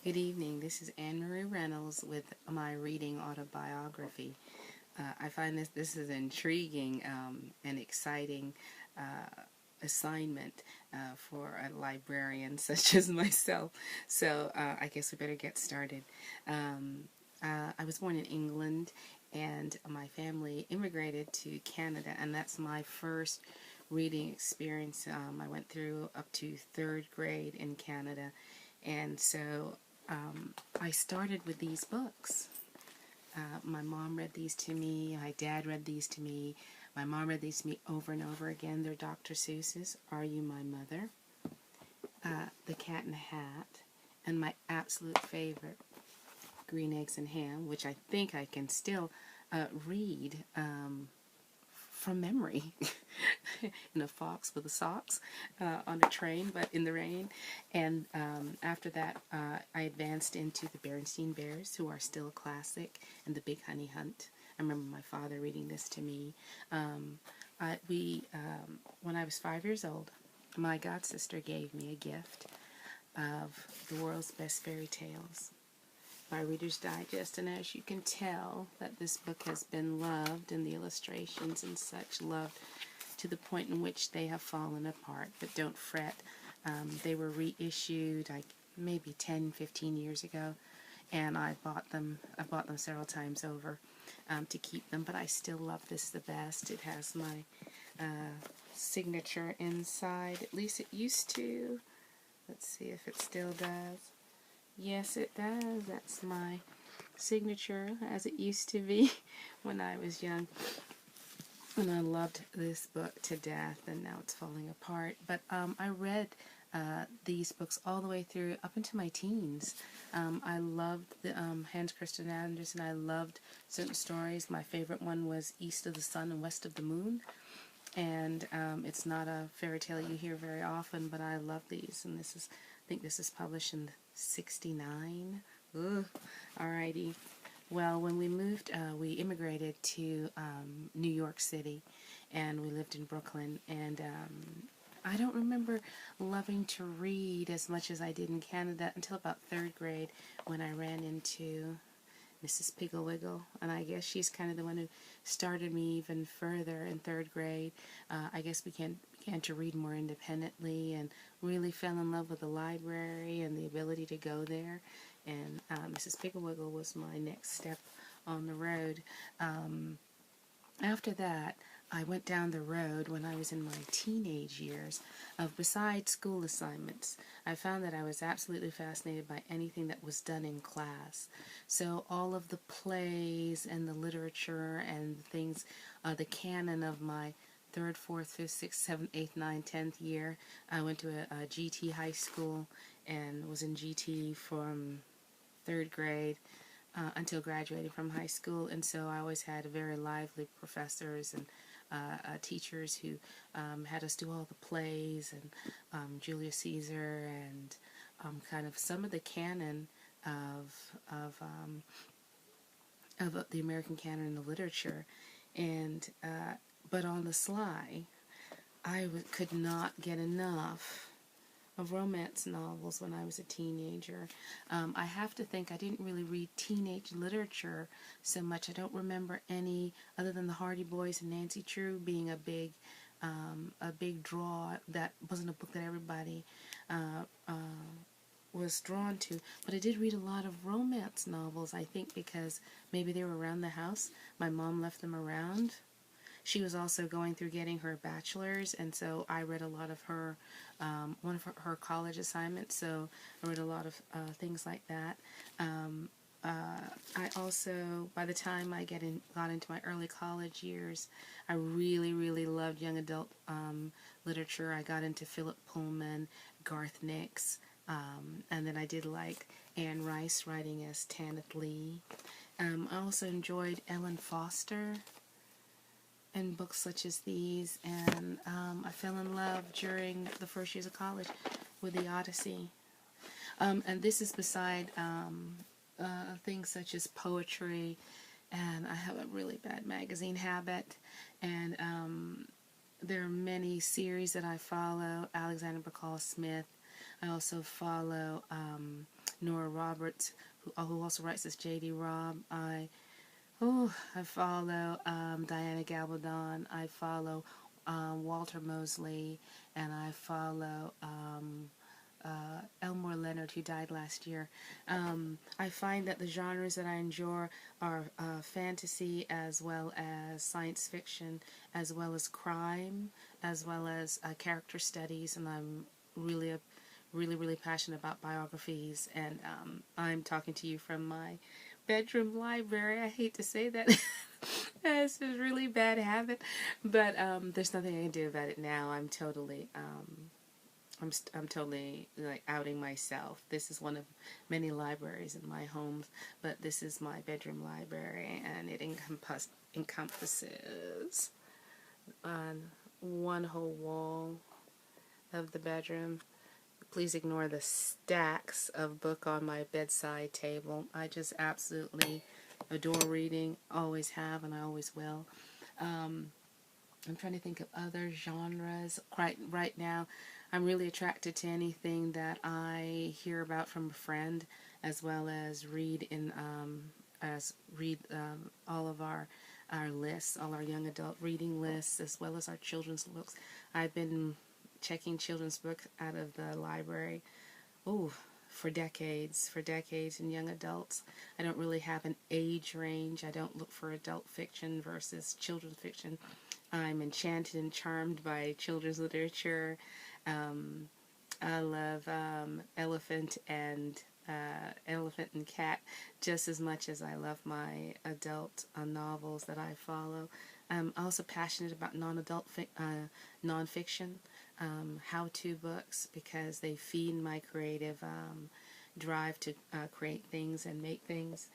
Good evening. This is Anne-Marie Rennalls with my reading Autobiography. I find this is an intriguing and exciting assignment for a librarian such as myself. So I guess we better get started. I was born in England, and my family immigrated to Canada, and that's my first reading experience. I went through up to third grade in Canada, and so I started with these books. My mom read these to me. My dad read these to me. My mom read these to me over and over again. They're Dr. Seuss's Are You My Mother? The Cat in the Hat, and my absolute favorite, Green Eggs and Ham, which I think I can still read from memory. In a fox with the socks on a train, but in the rain. And after that, I advanced into the Berenstain Bears, who are still a classic, and the Big Honey Hunt. I remember my father reading this to me. When I was 5 years old, my god sister gave me a gift of the world's best fairy tales by Reader's Digest, and as you can tell that this book has been loved, and the illustrations and such loved to the point in which they have fallen apart. But don't fret, they were reissued maybe 10-15 years ago, and I bought them several times over to keep them, but I still love this the best. It has my signature inside, at least it used to. Let's see if it still does. Yes, it does. That's my signature as it used to be when I was young. And I loved this book to death, and now it's falling apart. But I read these books all the way through up into my teens. I loved the Hans Christian Andersen. I loved certain stories. My favorite one was East of the Sun and West of the Moon. And it's not a fairy tale you hear very often, but I love these. And I think this is published in '69. Ugh. Alrighty. Well, when we immigrated to New York City, and we lived in Brooklyn, and I don't remember loving to read as much as I did in Canada until about third grade, when I ran into Mrs. Pigglewiggle, and I guess she's kind of the one who started me even further in third grade. I guess began to read more independently, and really fell in love with the library and the ability to go there. And Mrs. Pigglewiggle was my next step on the road. After that, I went down the road when I was in my teenage years of, besides school assignments, I found that I was absolutely fascinated by anything that was done in class. So all of the plays and the literature and the things, the canon of my third, fourth, fifth, sixth, seventh, eighth, ninth, 10th year. I went to a GT high school and was in GT from third grade until graduating from high school, and so I always had very lively professors and teachers who had us do all the plays, and Julius Caesar, and kind of some of the canon of the American canon in the literature. And but on the sly, I could not get enough of romance novels when I was a teenager. I have to think I didn't really read teenage literature so much. I don't remember any other than the Hardy Boys and Nancy Drew being a big draw. That wasn't a book that everybody was drawn to. But I did read a lot of romance novels, I think because maybe they were around the house. My mom left them around. She was also going through getting her bachelor's, and so I read a lot of her, one of her college assignments, so I read a lot of things like that. I also, by the time I got into my early college years, I really, really loved young adult literature. I got into Philip Pullman, Garth Nix, and then I did like Anne Rice writing as Tanith Lee. I also enjoyed Ellen Foster and books such as these, and I fell in love during the first years of college with the Odyssey. And this is beside things such as poetry, and I have a really bad magazine habit, and there are many series that I follow. Alexander Bacall Smith. I also follow Nora Roberts, who also writes as J.D. Robb. I follow Diana Gabaldon. I follow Walter Mosley, and I follow Elmore Leonard, who died last year. I find that the genres that I enjoy are fantasy, as well as science fiction, as well as crime, as well as character studies, and I'm really passionate about biographies, and I'm talking to you from my bedroom library. I hate to say that. It's a really bad habit, but there's nothing I can do about it now. I'm totally like outing myself. This is one of many libraries in my home, but this is my bedroom library, and it encompasses one whole wall of the bedroom. Please ignore the stacks of book on my bedside table. I just absolutely adore reading, always have, and I always will. I'm trying to think of other genres. Right now, I'm really attracted to anything that I hear about from a friend, as well as read all of our lists, all our young adult reading lists, as well as our children's books. I've been checking children's books out of the library, for decades, in young adults. I don't really have an age range. I don't look for adult fiction versus children's fiction. I'm enchanted and charmed by children's literature. I love Elephant and Cat just as much as I love my adult novels that I follow. I'm also passionate about non-adult nonfiction, how-to books, because they feed my creative drive to create things and make things.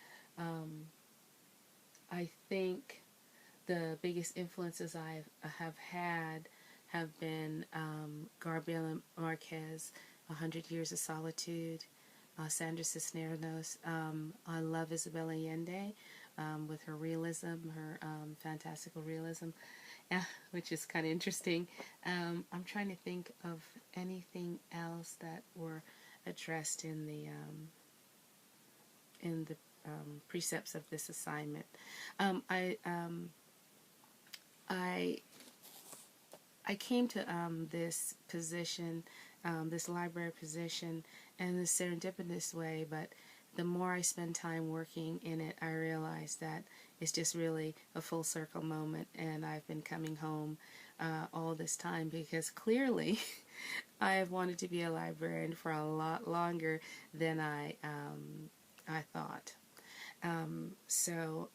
I think the biggest influences I have had have been Gabriela Marquez, 100 Years of Solitude, Sandra Cisneros. I love Isabel Allende with her realism, her fantastical realism, which is kind of interesting. I'm trying to think of anything else that were addressed in the precepts of this assignment. I came to this position, this library position, in this serendipitous way, but the more I spend time working in it, I realize that it's just really a full circle moment, and I've been coming home all this time, because clearly I have wanted to be a librarian for a lot longer than I thought. So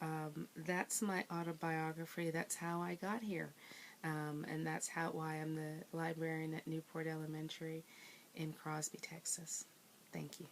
that's my autobiography. That's how I got here. And that's why I'm the librarian at Newport Elementary in Crosby, Texas. Thank you.